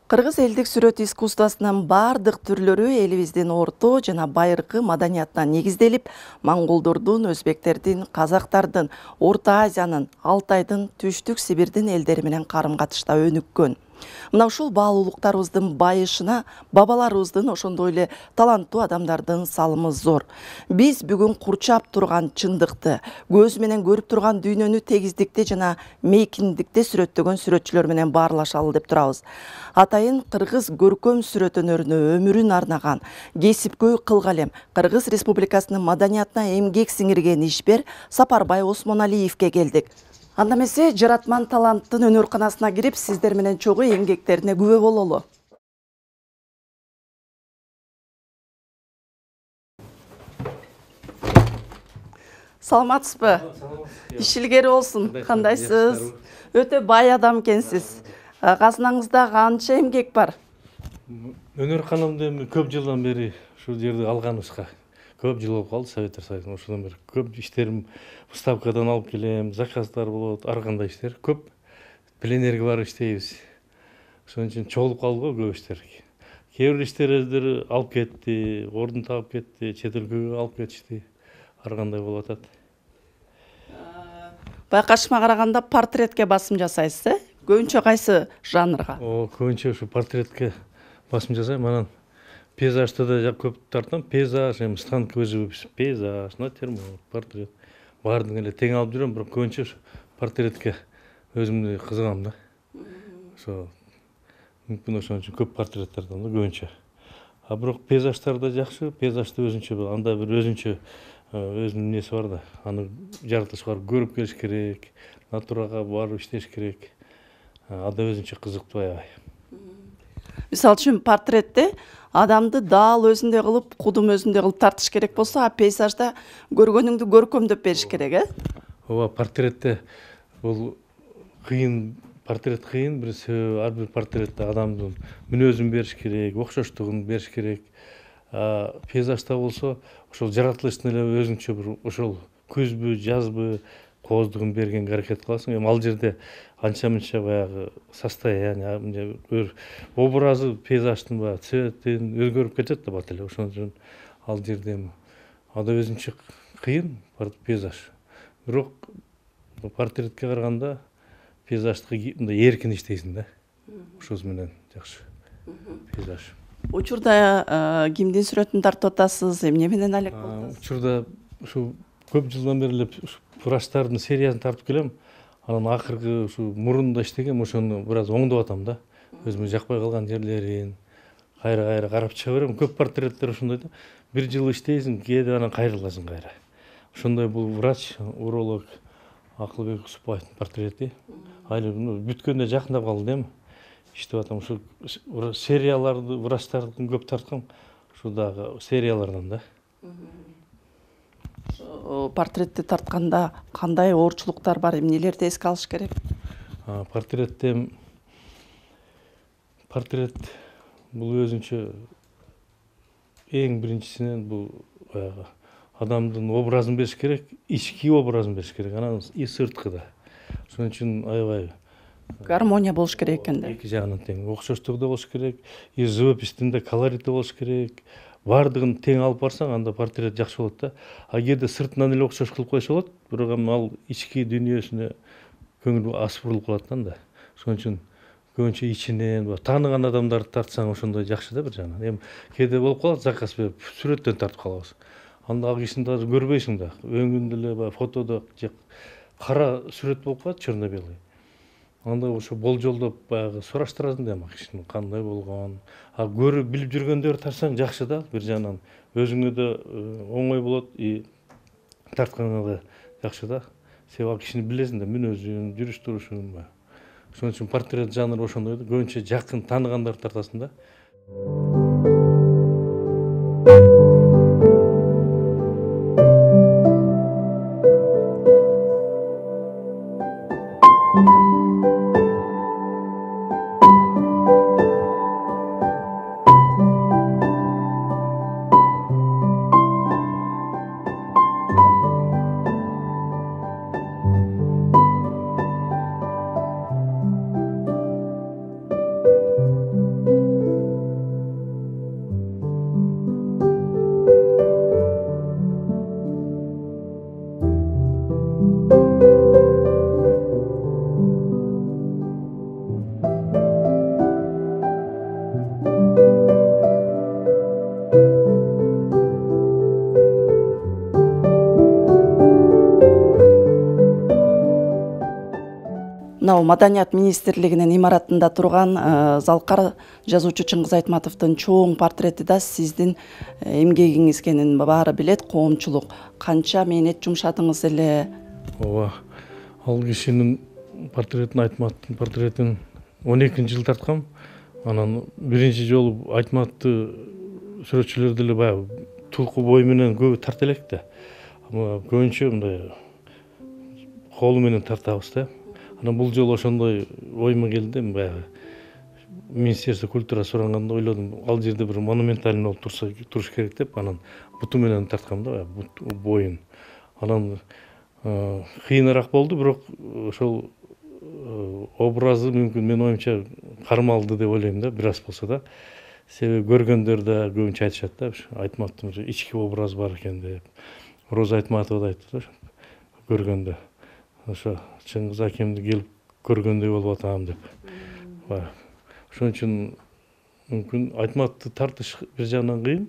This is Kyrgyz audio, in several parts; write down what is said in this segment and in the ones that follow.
Кыргыз элдик сүрөт искусствосунун бардык түрлөрү элибиздин орто жана байыркы маданиятына негизделип, монголдордун, өзбектердин, казактардын, Орто Азиянын, Алтайдын, Түштүк Сибирдин элдери менен карым-катышта өнүккөн. Мына ушул баалуулуктарыбыздын байышына бабаларыбыздын, ошондой эле таланттуу адамдардын салымы зор. Биз бүгүн курчап турган чындыкты, көз менен көрүп турган дүйнөнү тегиздикте жана мейкиндикте сүрөттөгөн сүрөтчүлөр менен баарлашалы деп турабыз. Атайын кыргыз көркөм сүрөт өнөрүнө өмүрүн арнаган, кесипкөй кылгалем, Кыргыз Республикасынын маданиятына эмгек сиңирген ишбер Сапарбай Осмоналиевке келдик. Анда эмесе жаратман таланттын өнөрканасына кирип, сиздер менен чогуу эмгектерине күбө бололу. Саламатсызбы? Ишилгери болсун. Кандайсыз? Өтө бай адам экенсиз. Казынаңызда канча эмгек бар? Өнөрканамды көп жылдан бери ушул жерди алганыбызга көп жыл болуп калды. Советтер Союзунан ошондон бери көп иштерим выставкадан алып келем, заказдар болот, ар кандай иштер көп. Пленерге барып иштейбиз. Ошон үчүн чогулуп калды го көп иштер. Кээ бир иштер өздөрү алып кетти, ордун таап кетти, чет өлкөгө алып кетишти. Ар кандай болуп атат. Байкашыма караганда портретке басым жасайсыз, э? Көбүнчө кайсы жанрга? Көбүнчө ушу портретке басым жасайм. Анан пейзажды да көп тартам. Пейзаж, станковый живопись, пейзаж, натюрморт, портрет. Баардыгын эле тең алып жүрөм, бирок көбүнчө портретке өзүмдү кызыгам да. Ошо мүмкүн ошон үчүн көп портрет тартам да көбүнчө. Бирок пейзаждар да жакшы, пейзажды өзүнчө анда бир өзүнчө өзүнүн неси бар да. Аны жаратылышы бар, көрүп келиш керек, натурага барып иштеш керек. Ада өзүнчө кызыктуу аябай. Мисалы үчүн портретте адамды даал өзүндөй кылып, кудум өзүндөй кылып тартыш керек болсо, а пейзажда көргөнүңдү көркөмдөп бериш керек, э? Ооба, портретте бул кыйын, портрет кыйын, бир себеби ар бир портретте адамдын мүнөзүн бериш керек, окшоштугун бериш керек. Пейзажда болсо ошол жаратылыштын эле өзүнчө бир ошол күзбү, жазбы кооздугун бергенге аракет кыласың. Эми ал жерде анча-мынча баягы состояние, образы пейзаждын баягы цветин өзгөрүп кетет да бат эле. Ошон үчүн ал жерде ада өзүнчө кыйын пейзаж. Бирок портретке караганда пейзажды мындай эркин иштейсиң да. Ошол менен жакшы пейзаж. Учурда кимдин сүрөтүн тартып атасыз, эмне менен алек болдуңуз? Учурда ушу көп жылдан бери эле врачтардын сериясын тартып келем. Анан акыркы ушу мурунда иштегем, ошону бир аз оңдоп атам да. Өзүмө жакпай калган жерлерин кайра карап чыга берем. Көп портреттер ошондой да. Бир жыл иштейсиң, кээде анан кайрыласың кайра. Ошондой бул врач, уролог Акылбек Усупбаевдин портрети. Айлы бүткөндө жакындап калды да эми. Иштеп атам. Ушу серияларды врачтардын көп тарткан. Ушу дагы сериялардан да. Портретти тартканда кандай оорчулуктар бар, эмнелерди эске алыш керек? Портрет бул өзүнчө эң биринчисинен бул адамдын образын бериш керек, ички образын бериш керек, анан и сырткы да. Ошон үчүн аябай Гармония болуш керек экен да. Эки жагынан тең, окшоштугу да болуш керек, и живопистин да колорити болуш керек. Бардыгын тең алып барсаң, анда портрет жакшы болот да. Кээде сыртынан эле окшош кылып койсо болот, бирок ал ички дүйнөсүнө көңүл ас бурулуп калат да. Ошон үчүн көбүнчө ичинен тааныган адамдарды тартсаң ошондой жакшы да бир жагынан. Эми кээде болуп калат, заказ берип сүрөттөн тартып калабыз. Анда ал кишини даже көрбөйсүң да. Өңүндө эле фотодо кара сүрөт болуп калат, черно-белый. Анда ошо болжолдоп баягы сураштырасың да кишинин кандай болгон. Көрүп билип жүргөндөрдү тарсаң жакшы да, бир жагынан өзүңө да оңой болот, и тартканга да жакшы да. Себеби кишини билесиң да, мүнөзүн, жүрүш турушун. Ошон үчүн портрет жанры ошондой да, көбүнчө жакын тааныгандарды тартасың да. Мынау Маданият министрлигинин имаратында турган Залкар жазуучу Чыңгыз Айтматовдун чоң портрети да сиздин эмгегиңиз экенин баары билет, коомчулук. Канча мээнет жумшадыңыз эле? Ооба. Ал кишинин портретин, Айтматовдун портретин 12-жыл тарткам. Анан биринчи жолу Айтматовду сүрөтчүлөр деле баягы тулку бою менен көбү тарта элек да. Көбүнчө мындай колу менен тартабыз да. Анан бул жолу ошондой оюма келди. Баягы Министерство культура суранганда ойлодум, ал жерде бир монументальный болуп туруш керек деп, анан буту менен тарткам да, боюн. Анан кыйыныраак болду, бирок ошол образы мүмкүн менин оюмча кармалды деп ойлойм да, бир аз болсо да. Себеби көргөндөр да көбүнчө айтышат да, Айтматовдун ички образы бар экен деп. Роза Айтматова да айтты да, көргөндө. Ошо Чыңгыз акемди келип көргөндөй болуп атам деп. Ошон үчүн мүмкүн Айтматовду тартыш бир жагынан кыйын,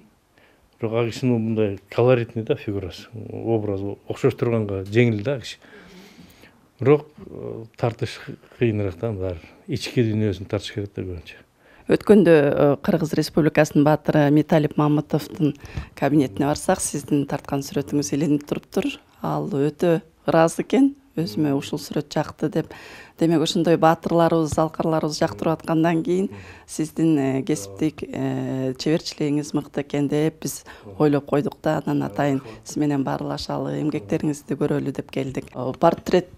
бирок ал кишинин мындай колоритный да фигурасы, образы окшоштурганга жеңил да киши. Бирок тартыш кыйыныраак да, баары ички дүйнөсүн тартыш керек да көбүнчө. Өткөндө Кыргыз Республикасынын баатыры Металип Мамытовдун кабинетине барсак, сиздин тарткан сүрөтүңүз илинип туруптур. Ал өтө ыраазы экен, өзүмө ушул сүрөт жакты деп. Демек ошондой баатырларыбыз, залкарларыбыз жактырып аткандан кийин сиздин кесиптик чеберчилигиңиз мыкты экен деп биз ойлоп койдук да. Анан атайын сиз менен баарлашалы, эмгектериңизди көрөлү деп келдик. Портрет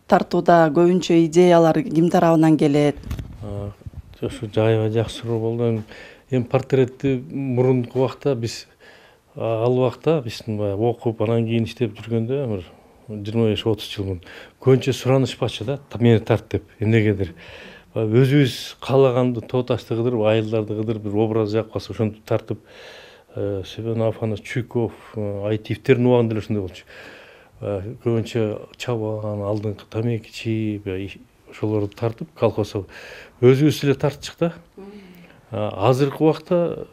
тартууда көбүнчө идеялар ким тарабынан келет? Ошо жайга жакшы суроо болду. Эми портретти мурунку убакта биз ал убакта биздин окуп анан кийин иштеп жүргөндө бир 25-30 жыл мурун көбүнчө суранышпачы да, мени тарт деп, эмнегедир. Өзүбүз каалаганды тооташты кыдырып, айылдарды кыдырып, бир образ жакпаса ошентип тартып, Себен Афанович Чуйков, Айтиевтердин убагында эле ушундай болчу. Көбүнчө чабан, алдыңкы тамеки чийип, ошолорду тартып, колхозго өзүбүз эле тартчык да. Азыркы убакта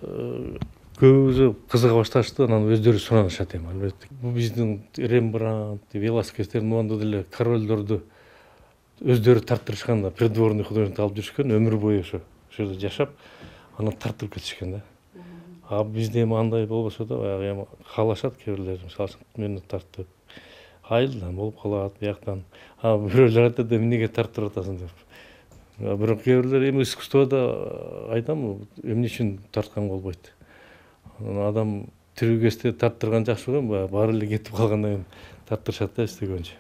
көбүзү кызыга башташты, анан өздөрү суранышат эми албетте. Бул биздин Рембрандт, Веласкестердин убагында деле королдорду өздөрү тарттырышкан да, придворный художник алып жүрүшкөн, өмүр бою ошо жерде жашап, анан тартып кетишкен да. Бизде эми андай болбосо да, баягы эми каалашат кээ бирлер, мисалы үчүн мени тартып, айылдан болуп калат, бияктан. Бирөөлөр айтат, эмнеге тартып атасың деп. Бирок кээ бирлер эми искусствода айтам, эмне үчүн тарткан болбойт. Адам тирүү кезде тарттырган жакшы го, баары эле кетип калгандан кийин тарттырышат да истегенче.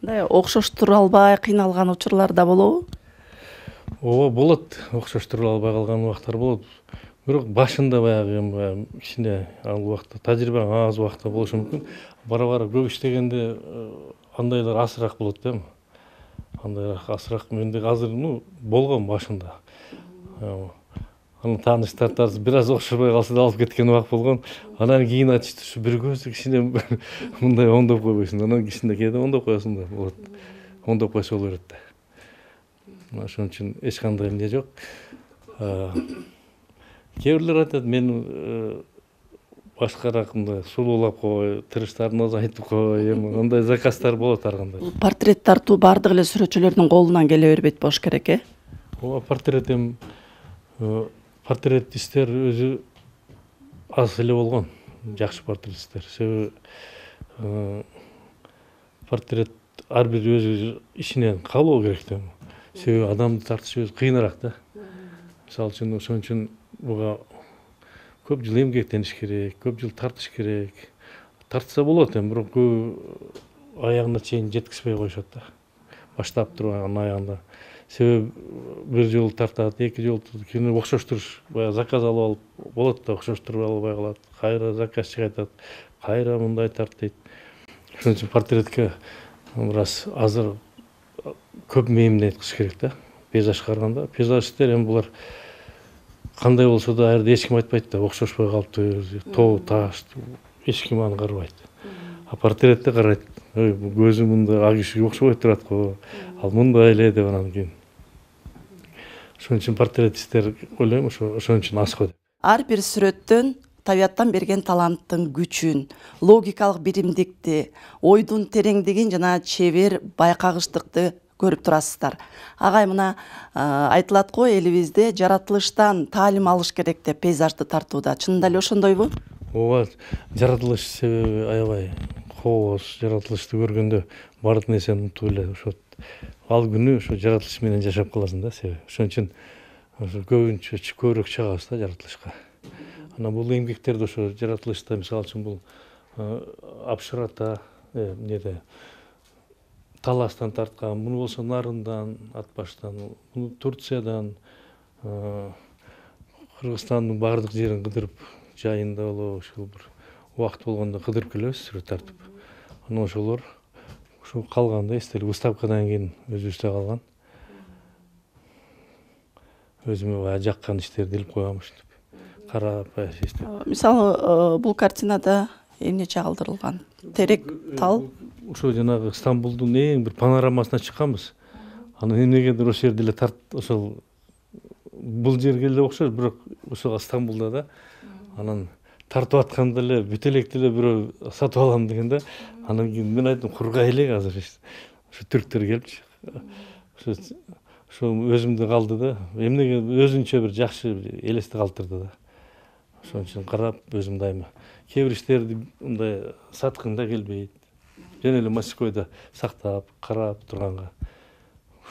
Мындай окшоштура албай кыйналган учурлар да болобу? Ооба, болот. Окшоштура албай калган убактар болот. Бирок башында баягы эми кичине ал убакта тажрыйбаң аз убакта болушу мүмкүн. Бара-бара көп иштегенде андайлар асыраак болот да. Андайраак асыраак менде азыр болгон башында. Анын тааныштар бир аз окшобой калса да алып кеткен убак болгон. Анан кийин айтышты, ушу бир көзү кичине мындай оңдоп койбойсуң. Анан кичине кээде оңдоп коесуң да болот. Оңдоп койсо боло берет да. Ошон үчүн эч кандай эмне жок. Кээ бирлер айтат, мен башкараак мындай сулуулап кой, тырыштарын азайтып кой, эми андай заказдар болот ар кандай. Портрет тартуу бардык эле сүрөтчүлөрдүн колунан келе бербейт болуш керек, э? Ооба, портрет эми портретисттер өзү аз эле болгон, жакшы портретисттер. Себеби портрет ар бир өзү ичинен каалоо керек да. Себеби адамды тартыш өзү кыйыныраак да. Мисалы үчүн ошон үчүн буга көп жыл эмгектениш керек, көп жыл тартыш керек. Тартса болот эми, бирок көп аягына чейин жеткизбей коюшат да. Баштап туруп анан аягында. Себеби бир жолу тартат, эки жолу кийин окшоштуруш, баягы заказ алып алып болот да, окшоштуруп албай калат. Кайра заказчик айтат, кайра мындай тарт дейт. Ошон үчүн портретке бир аз азыр көп мээримденет кылыш керек да. Пейзаж караганда, пейзажисттер эми булар кандай болсо да ар жерде эч ким айтпайт да, окшошпой калыптыр, тоо, таш, эч ким аны карабайт. Портретте карайт, көзү мындай ак кишиге окшобой турат го, ал мындай эле деп анан кийин. Ошон үчүн портретисттер ойлойм, ошон үчүн аз го деп. Ар бир сүрөттөн табияттан берген таланттын күчүн, логикалык биримдикти, ойдун тереңдигин жана чебер байкагычтыкты көрүп турасыздар. Агай, мына айтылат го, элибизде жаратылыштан таалим алыш керек деп пейзажды тартууда. Чынында эле ошондойбу? Ооба, жаратылыш себеби аябай кооз. Жаратылышты көргөндө баардык нерсени унутуп эле ошот. Ал күнү ошо жаратылыш менен жашап каласың да себеби. Ошон үчүн көбүнчө көбүрөөк чыгабыз да жаратылышка. Анан бул эмгектерде ошо жаратылышта, мисалы үчүн бул Апшырата эмнеде Таластан тарткан, муну болсо Нарындан, Атбаштан, муну Турциядан, Кыргызстандын баардык жерин кыдырып, жайында болобу, ушул бир убакыт болгондо кыдырып келебиз, сүрөт тартып. Анан ошолор ушу калганда эстелик выставкадан кийин өзүбүздө калган. Өзүмө баягы жаккан иштерди илип коем ушинтип. Карап, эстеп. Мисалы, бул картинада эмне чагылдырылган? Терек тал. Ошо жанагы Стамбулдун эң бир панорамасына чыкканбыз. Анан эмнегедир ошол жерде эле ошол бул жерге эле окшойт, бирок ошол Стамбулда да. Анан тартып атканда эле бүт электи эле бирөө сатып алам деген да. Анан кийин мен айттым, кургай элек азыр. Ошо түрктөр келипчи. Ошо өзүмдө калды да. Эмнеге өзүнчө бир жакшы элестик калтырды да. Ошон үчүн карап өзүм дайыма кээ бир иштерди мындай саткың да келбейт. Жөн эле мастерскойдо сактап, карап турганга.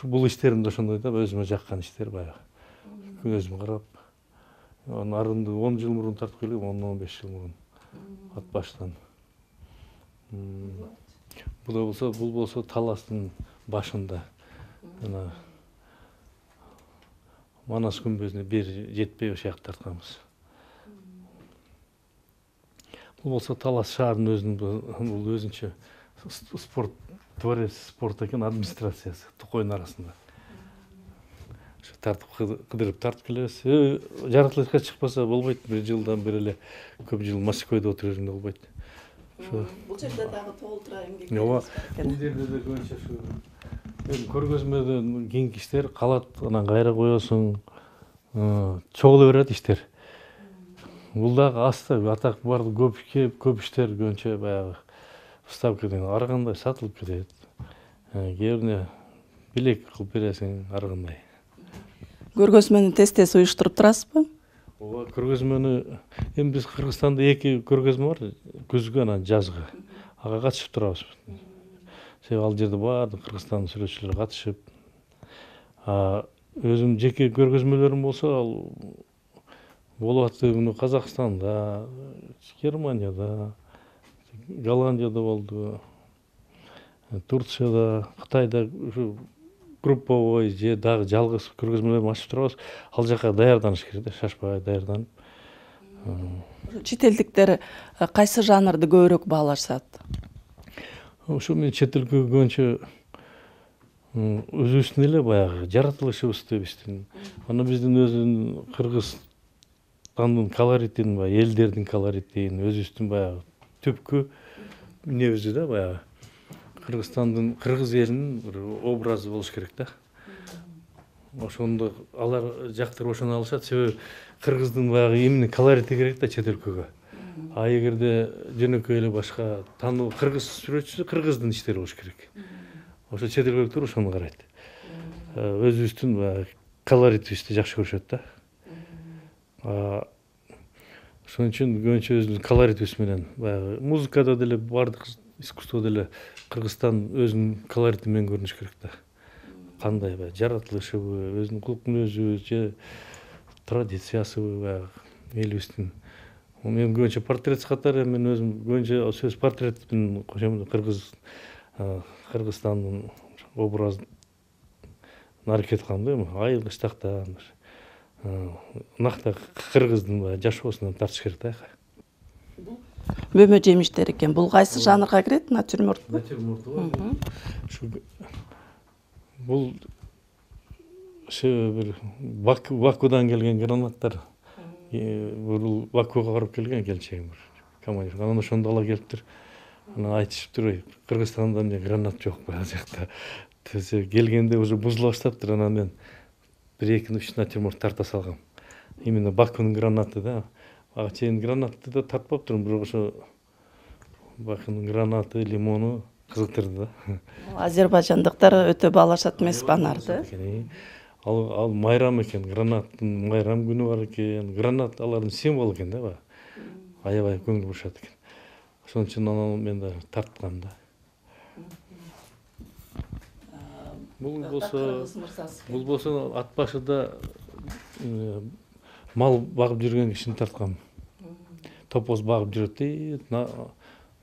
Бул иштеримде ошондой да, өзүмө жаккан иштер баягы. Өзүм карап. Нарынды 10 жыл мурун тартып келгем, 10-15 жыл мурун. Атбаштан. Бул болсо Таластын башында. Жана Манас күмбөзүнө бир жетпей ошол жакта тартканбыз. Бул болсо Талас шаарынын бул өзүнчө спорт дворец спорт экен, администрациясы Токойдун арасында. Ошо тартып кыдырып тартып келебиз. Жаратылышка чыкпаса болбойт. Бир жылдан бери эле көп жыл мастерскойдо отуруп жүргөндө болбойт. Бул жерде дагы толтура эмгек. Ооба. Бул жерде да көбүнчө ушу көргөзмөдөн кийинки иштер калат, анан кайра коесуң, чогула берет иштер. Бул дагы аста атак бар, көп иштер көбүнчө баягы выставкадан ар кандай сатылып кетет. Кээ бирине билек кылып бересиң, ар кандай. Көргөзмөнү тез уюштуруп турасызбы? Ооба, көргөзмөнү эми биз Кыргызстанда 2 көргөзмө бар, күзгү анан жазгы. Ага катышып турабыз. Себеби ал жерде баардык Кыргызстандын сүрөтчүлөрү катышып, өзүм жеке көргөзмөлөрүм болсо ал болуп атты. Муну Казакстанда, Германияда, Голландияда болду, Турцияда, Кытайда ушу групповой же дагы жалгыз көргөзмөлөрдү ачып турабыз. Ал жака даярданыш керек да, шашпай даярданып. Чет элдиктер кайсы жанрды көбүрөөк баалашат? Ошо мен чет элге көбүнчө өзүбүздүн эле баягы жаратылышыбызды биздин. Анан биздин өзүнүн Кыргызстандын колоритин, элдердин колоритин, өзүбүздүн баягы түпкү эмнебизди да баягы Кыргызстандын, кыргыз элинин бир образы болуш керек да. Ошондо алар жактырып ошону алышат, себеби кыргыздын баягы эмне колорити керек да чет өлкөгө. А эгерде жөнөкөй эле башка таануу кыргыз сүрөтчүсү, кыргыздын иштери болуш керек. Ошо чет элдиктер ошону карайт. Өзүбүздүн баягы колоритибизди жакшы көрүшөт да. Ошон үчүн көбүнчө өзүбүздүн колоритибиз менен баягы музыкада деле, баардык искусстводо деле Кыргызстан өзүнүн колорити менен көрүнүш керек да. Кандай баягы жаратылышыбы, өзүнүн кулк мүнөзүбү же традициясыбы баягы элибиздин. Мен көбүнчө портрет катары мен өзүм көбүнчө сөз портрет менен кошом, Кыргызстандын образын аракет кылам да, айыл кыштактан накта кыргыздын жашоосунан тартыш керек да. Бөмө жемиштер экен. Бул кайсы жанрга кирет? Натюрморт. Натюрморту. Бул бир Бакудан келген гранаттар. Бул Бакуга барып келген келчегим бир командир. Анан ошондо ала келиптир. Анан айтышыптыр, Кыргызстанда эмне гранат жок баягы жакта. Келгенде уже бузула баштаптыр. Анан мен 1-2-3 натюрморт тарта салгам. Именно Бакунун гранаты да. Ага чейин гранатты да тартпаптырмын, бирок ошо Бакунун гранаты, лимону кызыктырды да. Азербайжандыктар өтө баалашат эмеспи анарды? Ал майрам экен, гранаттын майрам күнү бар экен. Гранат алардын символу экен да, баягы. Аябай көңүл бурушат экен. Ошон үчүн анан мен да тарткам да. Бул болсо ат башыда мал багып жүргөн кишини тарткам. Топоз багып жүрөт дейт,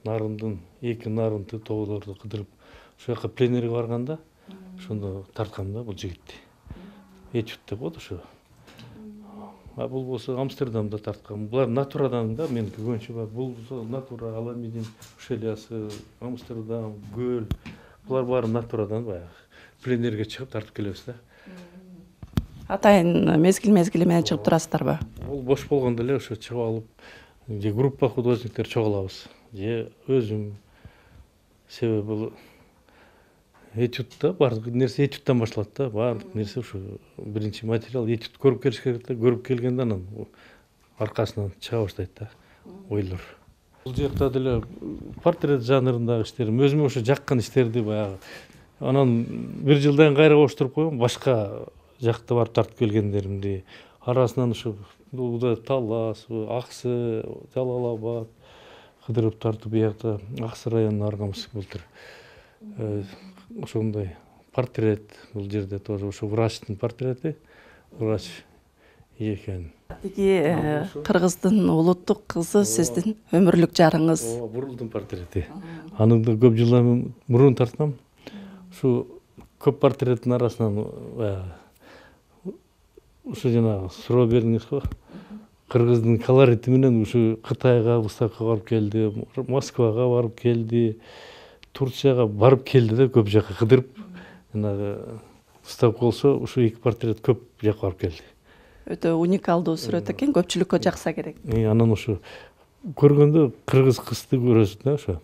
нарындын, эки нарынды тоолорду кыдырып, ошол жака пленерге барганда, ошондо тарткам да бул жигитти. Этюд деп болот ошо. Бул болсо Амстердамда тарткан. Булар натурадан да, меники көбүнчө бар. Бул болсо натура, Аламедин ушелиясы, Амстердам, көл. Булар баары натурадан баягы. Пленерге чыгып тартып келебиз да. Атайын мезгил менен чыгып турасыздарбы? Бул бош болгондо эле ошо чыгып алып, же группа художниктер чогулабыз, же өзүм. Себеби бул этюдта баардык нерсе этюдтан башталат да. Баардык нерсе ушу биринчи материал этюд көрүп келиш керек да. Көрүп келгенде анан аркасынан чыга баштайт да ойлор. Бул жакта деле портрет жанрындагы иштерим, өзүмө ошо жаккан иштерди баягы. Анан бир жылдан кайра коштуруп койгом, башка жакта барып тартып келгендеримди. Арасынан ушу Талас, Аксы, Жалал-Абад кыдырып тартып биякта Аксы районуна барганбыз былтыр. Ошондой портрет бул жерде тоже ошо врачтын портрети. Врач экен. Тиги кыргыздын улуттук кызы сиздин өмүрлүк жарыңыз. Бурулдун портрети. Аны да көп жылдан мурун тарткам. Ушу көп портреттин арасынан ушу жана суроо бердиңиз го. Кыргыздын колорити менен ушу Кытайга выставкага барып келди, Москвага барып келди, Турцияга барып келди да, көп жака кыдырып. Жанагы выставка болсо, ушу эки портрет көп жака барып келди. Өтө уникалдуу сүрөт экен, көпчүлүккө жакса керек. Анан ушу көргөндө кыргыз кызды көрөсүз да ошо.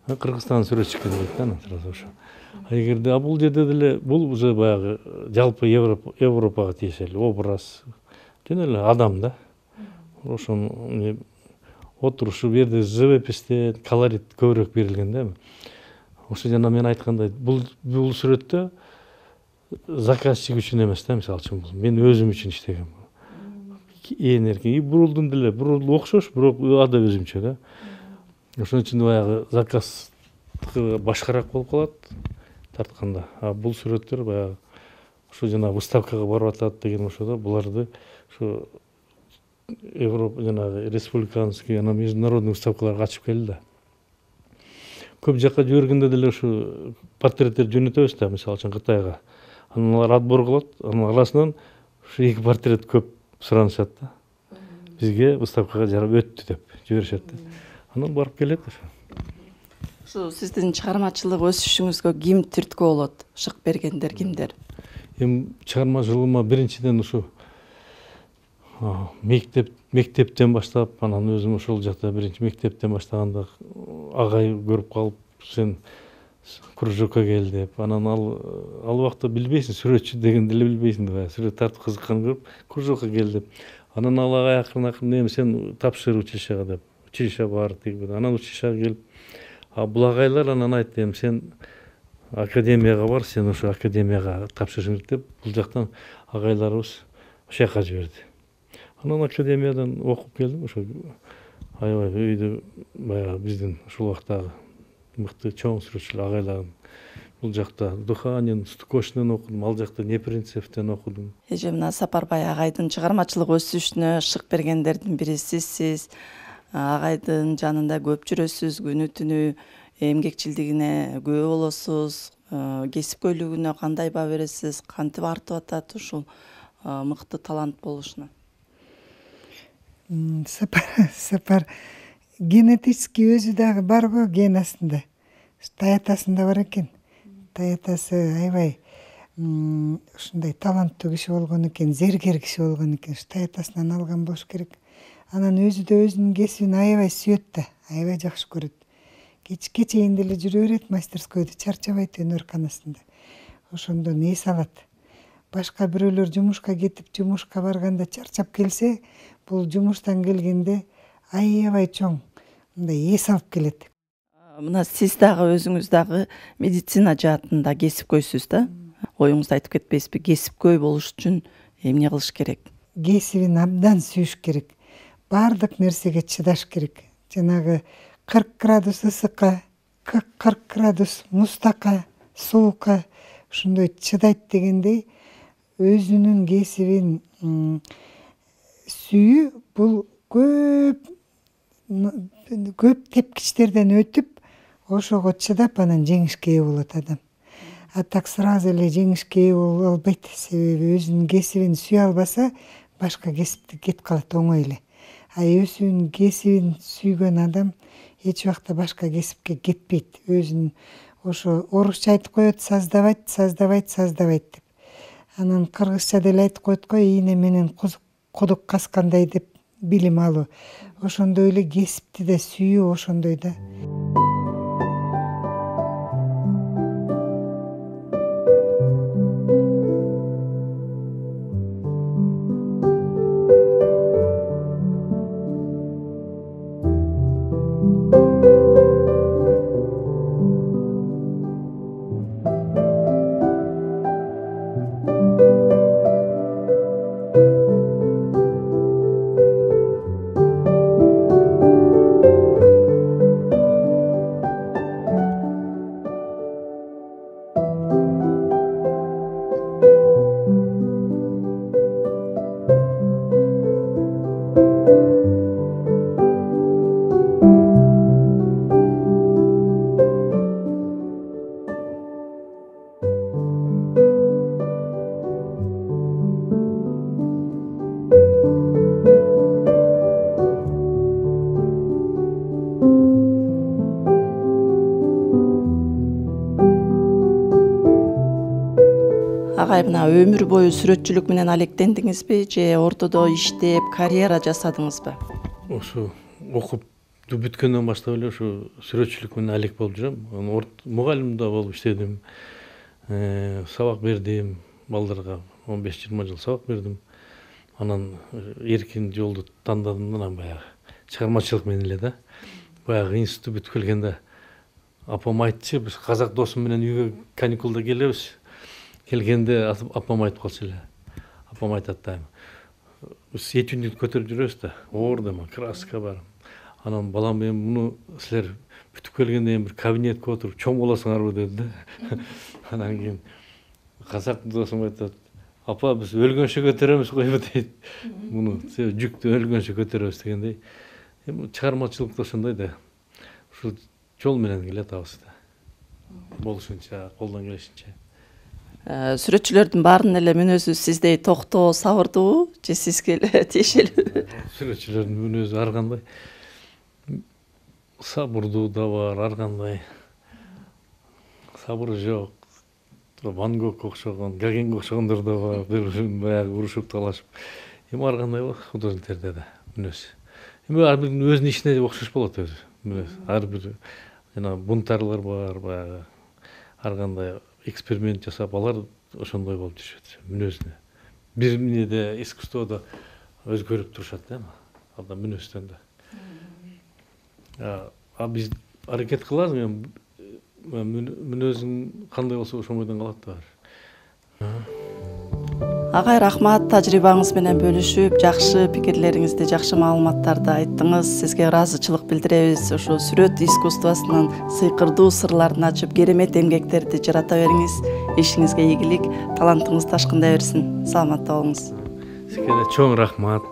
Кыргызстан сүрөтчү экен дейт да анан сразу ошо. Эгерде бул жерде деле бул уже баягы жалпы Европага тиешелүү образ. Жөн эле адам да. Ошон отурушу бу жерде живопистен колорит көбүрөөк берилген да. Ошо жана мен айткандай, бул сүрөттө заказчик үчүн эмес да, мисалы үчүн бул. Мен өзүм үчүн иштегем. Ээн эркин. Бурулдун деле, бурул окшош, бирок ада өзүмчө да. Ошон үчүн баягы заказ башкараак болуп калат тартканда. Бул сүрөттөр баягы ошо жана выставкага барып атат деген ошодо буларды ошо Европа жанагы республиканский, анан международный выставкаларга катышып келди да. Көп жака жибергенде деле ушу портреттер жөнөтөбүз да, мисалы үчүн Кытайга. Анан алар отбор кылат, анын арасынан ушу эки портрет көп суранышат да. Бизге выставкага жарап өттү деп жиберишет да. Анан барып келет ошо. Ушу сиздин чыгармачылык өсүшүңүзгө ким түрткү болот? Шык бергендер кимдер? Эми чыгармачылыгыма биринчиден ушу мектептен баштап, анан өзүм ошол жакта биринчи мектептен баштаганда агай көрүп калып, сен кружокко кел деп, анан ал убакта билбейсиң, сүрөтчү дегенди эле билбейсиң да, сүрөт тартып кызыкканын көрүп, кружокко кел деп. Анан ал агай акырын эми сен тапшыр училищага деп, училище бар тиги. Анан училищага келип, бул агайлар анан айтты, эми сен академияга бар, сен ошо академияга тапшырышың керек деп, бул жактан агайларыбыз ошол жака жиберди. Анан академиядан окуп келдим, ошо аябай үйдө баягы биздин ушул убактагы мыкты чоң сүрөтчүлөр агайларым. Бул жакта Духанин, Стукошнен окудум, ал жакта Непринцевден окудум. Эже мына Сапарбай агайдын чыгармачылык өсүшүнө шык бергендердин бири сизсиз. Агайдын жанында көп жүрөсүз, күнү түнү эмгекчилдигине күбө болосуз. Кесипкөйлүгүнө кандай баа бересиз? Кантип артып атат ушул мыкты талант болушуна? Сапар генетически өзү дагы бар го, ген астында. Таятасында бар экен. Таятасы аябай ушундай таланттуу киши болгон экен, зергер киши болгон экен. Таятасынан алган болуш керек. Анан өзү да өзүнүн кесибин аябай сүйөт да, аябай жакшы көрөт. Кечейин деле жүрө берет мастерскойдо, чарчабайт өнөр-канасында. Ошондон эс алат. Башка бирөөлөр жумушка кетип, жумушка барганда чарчап келсе, бул жумуштан келгенде аябай чоң мындай эс алып келет. Мына сиз дагы өзүңүз дагы медицина жаатында кесипкөйсүз да. Оюңузду айтып кетпейсизби? Кесипкөй болуш үчүн эмне кылыш керек? Кесибин абдан сүйүш керек. Бардык нерсеге чыдаш керек. Жанагы 40 градус ысыкка, 40 градус муздакка, суукка ушундай чыдайт дегендей, өзүнүн кесибин сүйүү бул көп тепкичтерден өтүп, ошого чыдап анан жеңишке ээ болот адам. А так сразу эле жеңишке ээ боло албайт. Себеби өзүнүн кесибин сүйө албаса, башка кесипти кетип калат оңой эле. А өзүнүн кесибин сүйгөн адам эч убакта башка кесипке кетпейт. Өзүнүн ошо орусча айтып коет, создавать деп. Анан кыргызча деле айтып коет го, ийне менен кудук каскандай деп билим алуу. Ошондой эле кесипти да сүйүү ошондой да. Агай, мына өмүр бою сүрөтчүлүк менен алектендиңизби же ортодо иштеп карьера жасадыңызбы? Ошо окуп бүткөндөн баштап эле ушу сүрөтчүлүк менен алек болуп жүрөм. Мугалим да болуп иштедим. Сабак бердим балдарга, 15-20 жыл сабак бердим. Анан эркин жолду тандадым, анан баягы чыгармачылык менен эле да. Баягы институт бүтүп келгенде апам айтчы, биз казак досум менен үйгө каникулда келебиз. Келгенде апам айтып калчу эле. Апам айтат да, биз этюдник көтөрүп жүрөбүз да, оордема, краска бар. Анан балам, эми муну силер бүтүп келгенде бир кабинетке отуруп чоң болосуңарбы деди да. Анан кийин казак досум айтат, апа, биз өлгөнчө көтөрөбүз койбу дейт. Муну жүктү өлгөнчө көтөрөбүз дегендей. Эми чыгармачылык да ошондой да. Ушул жол менен келет абыз да. Болушунча, колдон келишинче. Сүрөтчүлөрдүн баарынын эле мүнөзү сиздей токтоо, сабырдуу же сизге эле тиешелүү? Сүрөтчүлөрдүн мүнөзү ар кандай. Сабырдуу да бар, ар кандай. Сабыры жок. Ван Гогко окшогон, Гогенге окшогондор да бар. Баягы урушуп талашып. Эми ар кандай художниктерде да мүнөз. Эми ар биринин өзүнүн ишине окшош болот өзү мүнөз. Ар бир жана бунтарлар бар, баягы ар кандай эксперимент жасап, алар ошондой болуп жүрүшөт мүнөзүнө. Бир эмнеде искусстводо өзгөрүп турушат да, адам мүнөздөн да. А биз аракет кылабыз, эми мүнөзүң кандай болсо ошондойдон калат да бар. Агай, рахмат, тажрыйбаңыз менен бөлүшүп, жакшы пикирлериңизди, жакшы маалыматтарды айттыңыз. Сизге ыраазычылык билдиребиз. Ошо сүрөт искусствосунун сыйкырдуу сырларын ачып, керемет эмгектерди жарата бериңиз. Ишиңизге ийгилик, талантыңыз ташкындай берсин. Саламатта болуңуз. Сизге да чоң рахмат.